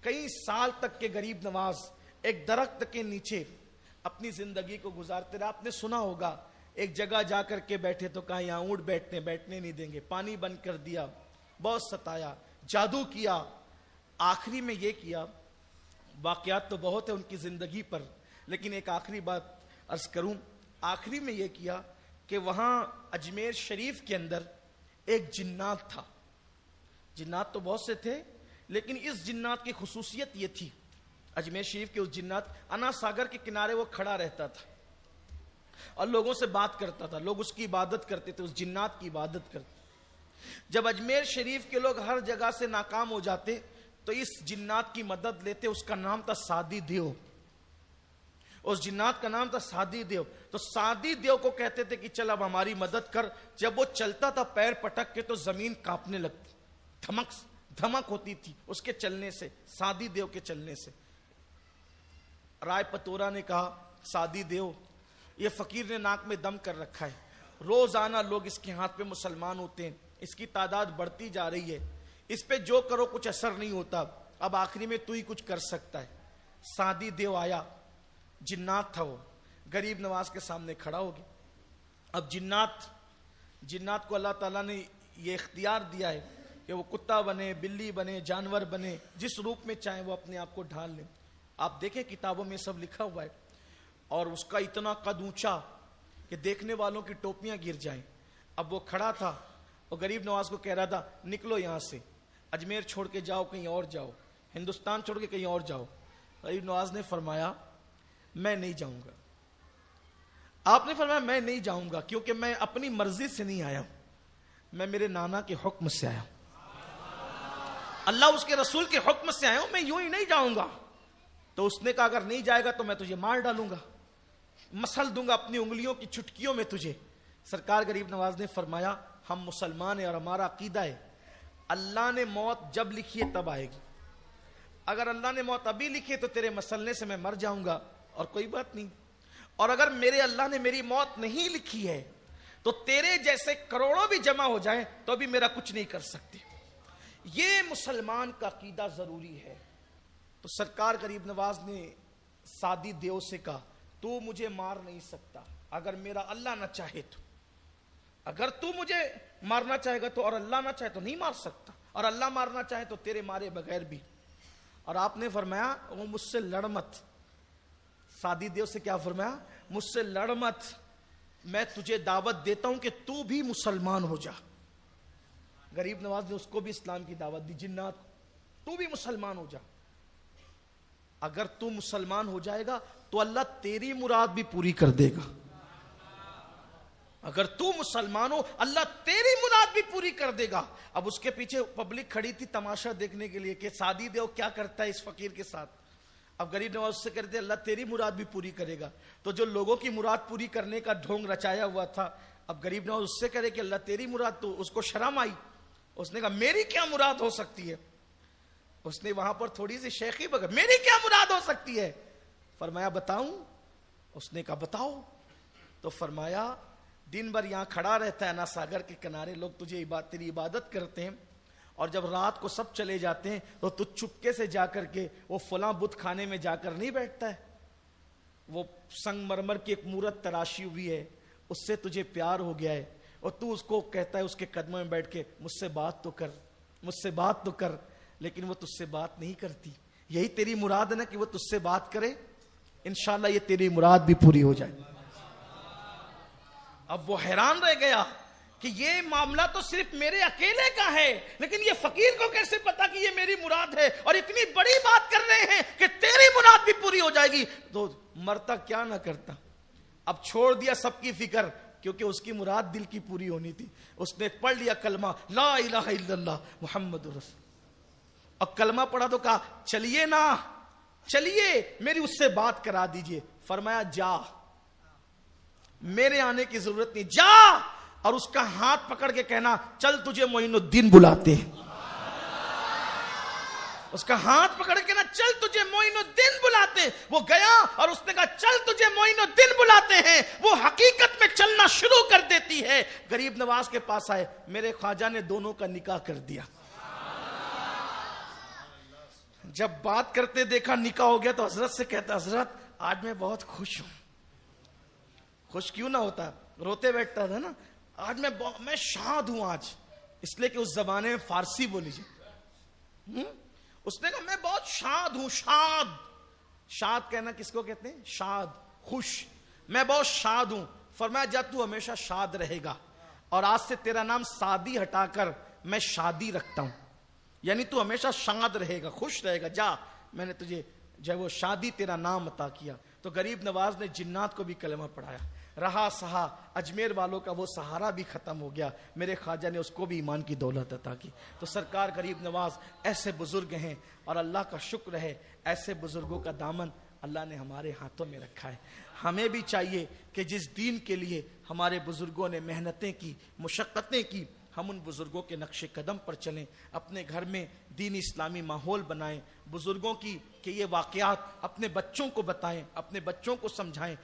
کئی سال تک کے غریب نواز ایک درخت کے نیچے اپنی زندگی کو گزارتے رہے. آپ نے سنا ہوگا ایک جگہ جا کر کے بیٹھے تو کہا یہاں اونٹ بیٹھنے نہیں دیں گے, پانی بند کر دیا, بہت ستایا, جادو کیا. آخری میں یہ کیا, واقعات تو بہت ہے ان کی زندگی پر, لیکن ایک آخری بات عرض کروں. آخری میں یہ کیا کہ وہاں اجمیر شریف کے اندر ایک جنات تھا. جنات تو بہت سے تھے, لیکن اس جنات کی خصوصیت یہ تھی, اجمیر شریف کے اس جنات, انا ساگر کے کنارے وہ کھڑا رہتا تھا اور لوگوں سے بات کرتا تھا. لوگ اس کی عبادت کرتے تھے, اس جنات کی عبادت کرتے. جب اجمیر شریف کے لوگ ہر جگہ سے ناکام ہو جاتے تو اس جنات کی مدد لیتے. اس کا نام تھا سادی دیو. اس جنات کا نام تھا سادی دیو. تو سادی دیو کو کہتے تھے کہ چل اب ہماری مدد کر. جب وہ چلتا تھا پیر پٹک کے تو زمین کانپنے لگتی, دھمک ہوتی تھی اس کے چلنے سے, سادی دیو کے چلنے سے. رائے پتورا نے کہا سادی دیو یہ فقیر نے ناک میں دم کر رکھا ہے, روزانہ لوگ اس کے ہاتھ پہ مسلمان ہوتے ہیں, اس کی تعداد بڑھتی جا رہی ہے, اس پہ جو کرو کچھ اثر نہیں ہوتا, اب آخری میں تو ہی کچھ کر سکتا ہے. سادی دیو آیا, جنات تھا وہ, غریب نواز کے سامنے کھڑا ہو گیا. اب جنات کو اللہ تعالیٰ نے یہ اختیار دیا ہے کہ وہ کتا بنے, بلی بنے, جانور بنے, جس روپ میں چاہیں وہ اپنے آپ کو ڈھال لیں. آپ دیکھیں کتابوں میں سب لکھا ہوا ہے. اور اس کا اتنا قد اونچا کہ دیکھنے والوں کی ٹوپیاں گر جائیں. اب وہ کھڑا تھا اور غریب نواز کو کہہ رہا تھا نکلو یہاں سے, اجمیر چھوڑ کے جاؤ, کہیں اور جاؤ, ہندوستان چھوڑ کے کہیں اور جاؤ. غریب نواز نے فرمایا میں نہیں جاؤں گا. آپ نے فرمایا میں نہیں جاؤں گا کیونکہ میں اپنی مرضی سے نہیں آیا ہوں, میں میرے نانا کے حکم سے آیا ہوں, اللہ اس کے رسول کے حکم سے آیا ہوں, میں یوں ہی نہیں جاؤں گا. تو اس نے کہا اگر نہیں جائے گا تو میں تجھے مار ڈالوں گا, مسل دوں گا اپنی انگلیوں کی چٹکیوں میں تجھے. سرکار غریب نواز نے فرمایا ہم مسلمان ہیں اور ہمارا عقیدہ ہے اللہ نے موت جب لکھی ہے تب آئے گی. اگر اللہ نے موت ابھی لکھی ہے تو تیرے مسلنے سے میں مر جاؤں گا اور کوئی بات نہیں, اور اگر میرے اللہ نے میری موت نہیں لکھی ہے تو تیرے جیسے کروڑوں بھی جمع ہو جائیں تو بھی میرا کچھ نہیں کر سکتے. یہ مسلمان کا عقیدہ ضروری ہے. تو سرکار غریب نواز نے سادی دیو سے کہا تو مجھے مار نہیں سکتا اگر میرا اللہ نہ چاہے تو, اگر تو مجھے مارنا چاہے گا تو, اور اللہ نہ چاہے تو نہیں مار سکتا, اور اللہ مارنا چاہے تو تیرے مارے بغیر بھی. اور آپ نے فرمایا وہ مجھ سے لڑ مت. سادی دیو سے کیا فرمایا, مجھ سے لڑ مت, میں تجھے دعوت دیتا ہوں کہ تو بھی مسلمان ہو جا. غریب نواز نے اس کو بھی اسلام کی دعوت دی, جنات کو, تو بھی مسلمان ہو جا. اگر تو مسلمان ہو جائے گا تو اللہ تیری مراد بھی پوری کر دے گا. اگر تو مسلمان ہو اللہ تیری مراد بھی پوری کر دے گا. اب اس کے پیچھے پبلک کھڑی تھی تماشا دیکھنے کے لیے کہ سادی دیو کیا کرتا ہے اس فقیر کے ساتھ. اب غریب نواز اس سے کہتے اللہ تیری مراد بھی پوری کرے گا. تو جو لوگوں کی مراد پوری کرنے کا ڈھونگ رچایا ہوا تھا, اب غریب نواز اس سے کہہ رہے کہ اللہ تیری مراد, تو اس کو شرم آئی. اس نے کہا میری کیا مراد ہو سکتی ہے. اس نے وہاں پر تھوڑی سی شیخی بغیر, میری کیا مراد ہو سکتی ہے. فرمایا بتاؤں. اس نے کہا بتاؤ. تو فرمایا دن بھر یہاں کھڑا رہتا ہے نا ساگر کے کنارے, لوگ تجھے تیری عبادت کرتے ہیں, اور جب رات کو سب چلے جاتے ہیں تو تو چپکے سے جا کر کے وہ فلاں بت خانے میں جا کر نہیں بیٹھتا ہے, وہ سنگ مرمر کی ایک مورت تراشی ہوئی ہے, اس سے تجھے پیار ہو گیا ہے, اور تو اس کو کہتا ہے اس کے قدموں میں بیٹھ کے مجھ سے بات تو کر, مجھ سے بات تو کر, لیکن وہ تجھ سے بات نہیں کرتی. یہی تیری مراد ہے نا کہ وہ تجھ سے بات کرے, انشاءاللہ یہ تیری مراد بھی پوری ہو جائے. اب وہ حیران رہ گیا کہ یہ معاملہ تو صرف میرے اکیلے کا ہے, لیکن یہ فقیر کو کیسے پتا کہ یہ میری مراد ہے, اور اتنی بڑی بات کر رہے ہیں کہ تیری مراد بھی پوری ہو جائے گی. تو مرتا کیا نہ کرتا. اب چھوڑ دیا سب کی فکر, کیونکہ اس کی مراد دل کی پوری ہونی تھی. اس نے پڑھ لیا کلمہ لا الہ الا اللہ محمد رسول, اور کلمہ پڑھا تو کہا چلیے نا, چلیے میری اس سے بات کرا دیجئے. فرمایا جا, میرے آنے کی ضرورت نہیں, جا, اور اس کا ہاتھ پکڑ کے کہنا چل تجھے معین الدین بلاتے ہیں. اس کا ہاتھ پکڑ کے نا چل تجھے معین الدین بلاتے ہیں. وہ گیا اور اس نے کہا چل تجھے معین الدین بلاتے ہیں. وہ حقیقت میں چلنا شروع کر دیتی ہے. غریب نواز کے پاس آئے, میرے خواجہ نے دونوں کا نکاح کر دیا. جب بات کرتے دیکھا نکاح ہو گیا تو حضرت سے کہتا حضرت آج میں بہت خوش ہوں. خوش کیوں نہ ہوتا, روتے بیٹھتا تھا نا. آج میں شاد ہوں آج, اس لیے کہ اس زمانے میں فارسی بولی جائے. اس نے کہا میں بہت شاد ہوں. شاد, شاد کہنا کس کو کہتے ہیں؟ شاد, خوش. میں بہت شاد ہوں. فرمایا جا تو ہمیشہ شاد رہے گا, اور آج سے تیرا نام سادی ہٹا کر میں شادی رکھتا ہوں, یعنی تو ہمیشہ شاد رہے گا, خوش رہے گا. جا, میں نے تجھے جو وہ شادی تیرا نام عطا کیا. تو غریب نواز نے جنات کو بھی کلمہ پڑھایا. رہا سہا, اجمیر والوں کا وہ سہارا بھی ختم ہو گیا, میرے خواجہ نے اس کو بھی ایمان کی دولت عطا کی. تو سرکار غریب نواز ایسے بزرگ ہیں, اور اللہ کا شکر ہے ایسے بزرگوں کا دامن اللہ نے ہمارے ہاتھوں میں رکھا ہے. ہمیں بھی چاہیے کہ جس دین کے لیے ہمارے بزرگوں نے محنتیں کی, مشقتیں کی, ہم ان بزرگوں کے نقش قدم پر چلیں, اپنے گھر میں دینی اسلامی ماحول بنائیں, بزرگوں کی کہ یہ واقعات اپنے بچوں کو بتائیں, اپنے بچوں کو سمجھائیں.